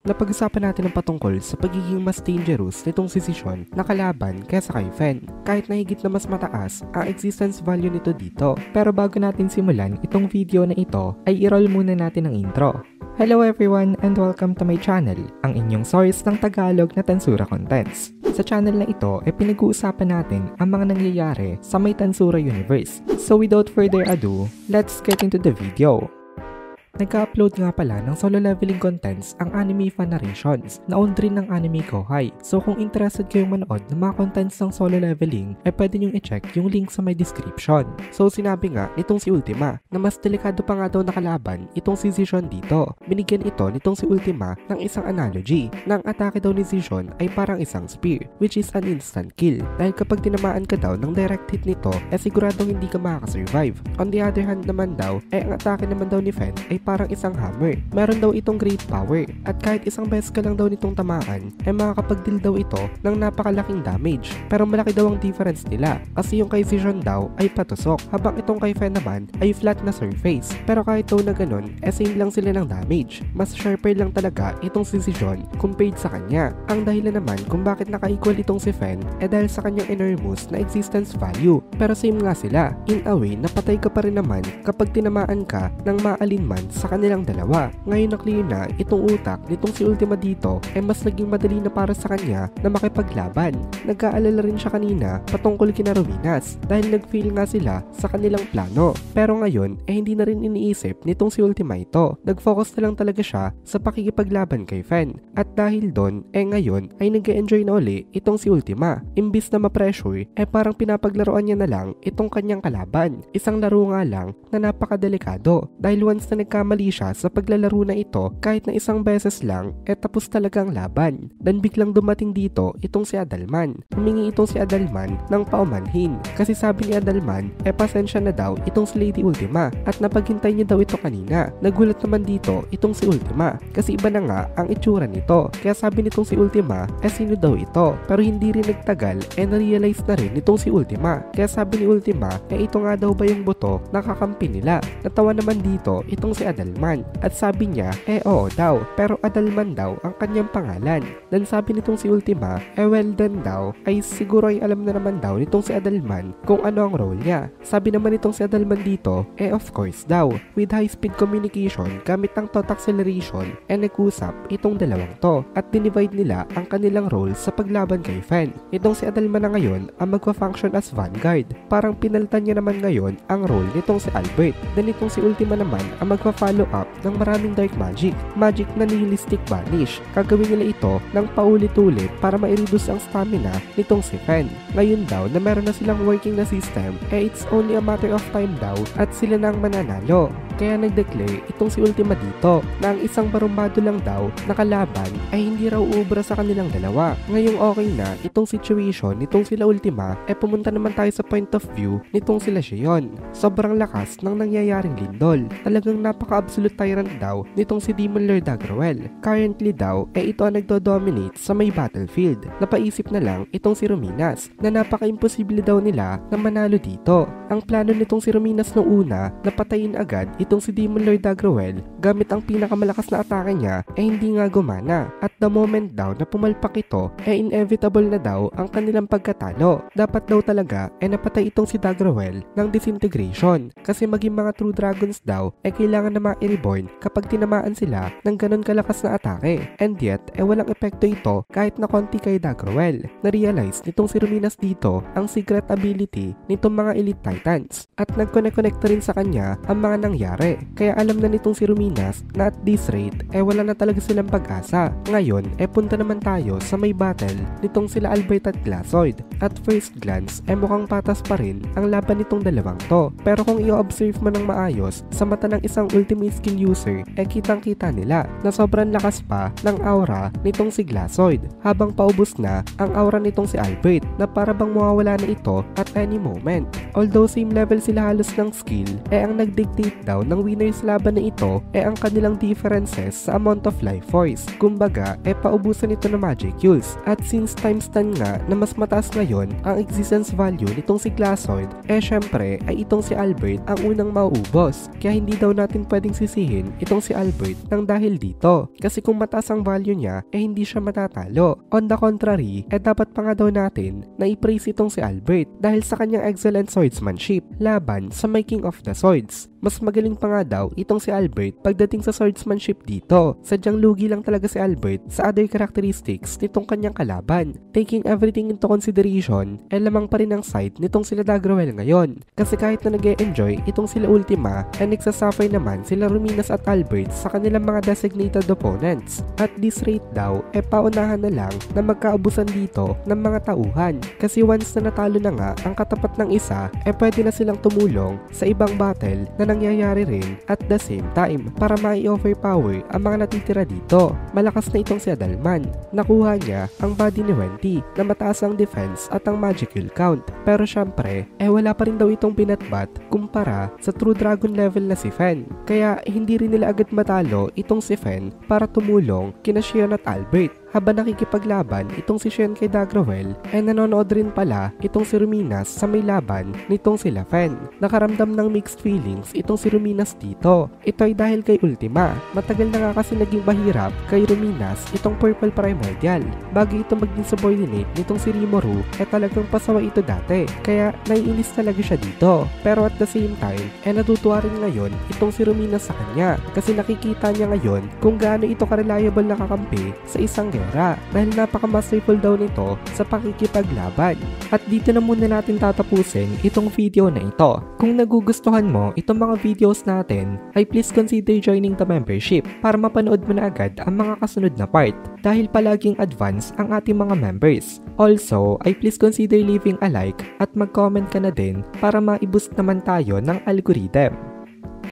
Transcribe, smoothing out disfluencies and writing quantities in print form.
Napag-usapan natin ang patungkol sa pagiging mas dangerous nitong sisisyon na kalaban kaysa kay Fen, kahit na higit na mas mataas ang existence value nito dito. Pero bago natin simulan itong video na ito, ay i-roll muna natin ang intro. Hello everyone and welcome to my channel, ang inyong source ng Tagalog na Tansura Contents. Sa channel na ito ay pinag-uusapan natin ang mga nangyayari sa may Tansura universe. So without further ado, let's get into the video. Nagka-upload nga pala ng solo leveling contents ang Anime Fan Narrations na owned rin ng Anime Kohai. So kung interested kayong manood ng mga contents ng solo leveling ay pwede nyong i-check yung link sa my description. So sinabi nga nitong si Ultima na mas delikado pa nga daw nakalaban itong si Zishan dito. Binigyan ito nitong si Ultima ng isang analogy na ang atake daw ni Zishan ay parang isang spear, which is an instant kill. Dahil kapag tinamaan ka daw ng direct hit nito ay siguradong hindi ka makakasurvive. On the other hand naman daw ay ang atake naman daw ni Fen ay parang isang hammer. Meron daw itong great power at kahit isang beses ka lang daw nitong tamaan ay makakapag-deal daw ito ng napakalaking damage. Pero malaki daw ang difference nila kasi yung kay Zishan daw ay patusok habang itong kay Fen naman ay flat na surface. Pero kahit daw na ganun, same lang sila ng damage. Mas sharper lang talaga itong si Zishan compared sa kanya. Ang dahilan naman kung bakit naka-equal itong si Fen ay dahil sa kanyang enormous na existence value. Pero same nga sila. In a way, napatay ka pa rin naman kapag tinamaan ka ng maalinman sa kanilang dalawa. Ngayon na clear na itong utak nitong si Ultima dito ay mas naging madali na para sa kanya na makipaglaban. Nag-aalala rin siya kanina patungkol kina Ruinas dahil nag-fail nga sila sa kanilang plano. Pero ngayon ay hindi na rin iniisip nitong si Ultima ito. Nag-focus na lang talaga siya sa pakikipaglaban kay Fen. At dahil doon ngayon ay nag-enjoy na uli itong si Ultima. Imbis na ma-pressure ay parang pinapaglaruan niya na lang itong kanyang kalaban. Isang laro nga lang na napakadelikado dahil once na nagkamali siya sa paglalaro na ito kahit na isang beses lang tapos talaga ang laban. Dan biglang dumating dito itong si Adalman. Humingi itong si Adalman ng paumanhin kasi sabi ni Adalman pasensya na daw itong si Lady Ultima at napaghintay niya daw ito kanina. Nagulat naman dito itong si Ultima kasi iba na nga ang itsura nito. Kaya sabi nitong si Ultima sino daw ito, pero hindi rin nagtagal na-realize na rin itong si Ultima. Kaya sabi ni Ultima ito nga daw ba yung buto na kakampi nila. Natawa naman dito itong si Adalman at sabi niya oo daw, pero Adalman daw ang kanyang pangalan. Dan sabi nitong si Ultima well done daw ay siguro ay alam na naman daw nitong si Adalman kung ano ang role niya. Sabi naman nitong si Adalman dito of course daw, with high speed communication gamit ang thought acceleration nag-usap itong dalawang to at dinivide nila ang kanilang role sa paglaban kay Fen. Itong si Adalman na ngayon ang magpa-function as vanguard. Parang pinalitan niya naman ngayon ang role nitong si Albert. Dan itong si Ultima naman ang magpa-follow up ng maraming dark magic na nihilistic banish. Gagawin nila ito ng paulit-ulit para ma-reduce ang stamina nitong si Fen. Ngayon daw na meron na silang working na system it's only a matter of time daw at sila na ang mananalo. Kaya nag-declare itong si Ultima dito na ang isang barumbado lang daw na kalaban ay hindi raw uubra sa kanilang dalawa. Ngayong okay na itong situation nitong sila Ultima pumunta naman tayo sa point of view nitong sila Xion. Sobrang lakas ng nangyayaring lindol. Talagang napaka-absolute tyrant daw nitong si Demon Lord Agrawel. Currently daw ito ang nagdo-dominate sa may battlefield. Napaisip na lang itong si Ruminas na napaka-imposible daw nila na manalo dito. Ang plano nitong si Ruminas noong una na patayin agad itong si Demon Lord Agrawel gamit ang pinakamalakas na atake niya hindi nga gumana. At the moment daw na pumalpak ito inevitable na daw ang kanilang pagkatalo. Dapat daw talaga napatay itong si Agrawel ng disintegration kasi maging mga true dragons daw kailangan na ma-reborn kapag tinamaan sila ng ganon kalakas na atake. And yet walang epekto ito kahit na konti kay Agrawel. Na-realize nitong si Ruminas dito ang secret ability nitong mga elite titans at nagconnect-connect rin sa kanya ang mga nangyari. Kaya alam na nitong si Ruminas na at this rate wala na talaga silang pag-asa. Ngayon punta naman tayo sa may battle nitong sila Albert at Glazoid. At first glance mukhang patas pa rin ang laban nitong dalawang to. Pero kung i-observe mo ng maayos sa mata ng isang ultimate skill user kitang-kita nila na sobrang lakas pa ng aura nitong si Glazoid habang paubos na ang aura nitong si Albert na para bang mawawala na ito at any moment. Although same level sila halos ng skill ang nag-dictate daw daw ng winners laban na ito ang kanilang differences sa amount of life force. Kumbaga paubusan ito ng magic use. At since times 10 nga na mas mataas ngayon ang existence value nitong si Glazoid, syempre ay itong si Albert ang unang mauubos. Kaya hindi daw natin pwedeng sisihin itong si Albert nang dahil dito. Kasi kung mataas ang value niya, hindi siya matatalo. On the contrary, dapat pa nga daw natin na i-praise itong si Albert dahil sa kanyang excellent swordsmanship laban sa may King of the Swords. Mas magaling pa nga daw itong si Albert pagdating sa swordsmanship dito. Sadyang lugi lang talaga si Albert sa other characteristics nitong kanyang kalaban. Taking everything into consideration, lamang pa rin ang side nitong sila Dagrawel ngayon. Kasi kahit na nag-e-enjoy itong sila Ultima, nagsasuffer naman sila Ruminas at Albert sa kanilang mga designated opponents. At this rate daw, paunahan na lang na magkaubusan dito ng mga tauhan. Kasi once na natalo na nga ang katapat ng isa, pwede na silang tumulong sa ibang battle na nangyayari rin at the same time para mai-overpower ang mga natitira dito. Malakas na itong si Adalman. Nakuha niya ang body ni Wendy na mataas ang defense at ang magical count. Pero syempre, wala pa rin daw itong binatbat kumpara sa true dragon level na si Fen. Kaya hindi rin nila agad matalo itong si Fen para tumulong kina Xion at Albert. Habang nakikipaglaban itong si Xion kay Dagrawel, nanonood rin pala itong si Ruminas sa may laban nitong sila Fen. Nakaramdam ng mixed feelings itong si Ruminas dito. Ito ay dahil kay Ultima. Matagal na nga kasi naging mahirap kay Ruminas itong Purple Primordial. Bago ito maging subordinate nitong si Rimuru, talagang pasawa ito dati. Kaya naiinis talaga siya dito. Pero at the same time, natutuwa rin ngayon itong si Ruminas sa kanya. Kasi nakikita niya ngayon kung gaano ito ka-reliable na kakampi sa isang dahil napaka-masterful daw nito sa pakikipaglaban. At dito na muna natin tatapusin itong video na ito. Kung nagugustuhan mo itong mga videos natin, ay please consider joining the membership para mapanood mo na agad ang mga kasunod na part dahil palaging advance ang ating mga members. Also, ay please consider leaving a like at mag-comment ka na din para ma-boost naman tayo ng algorithm.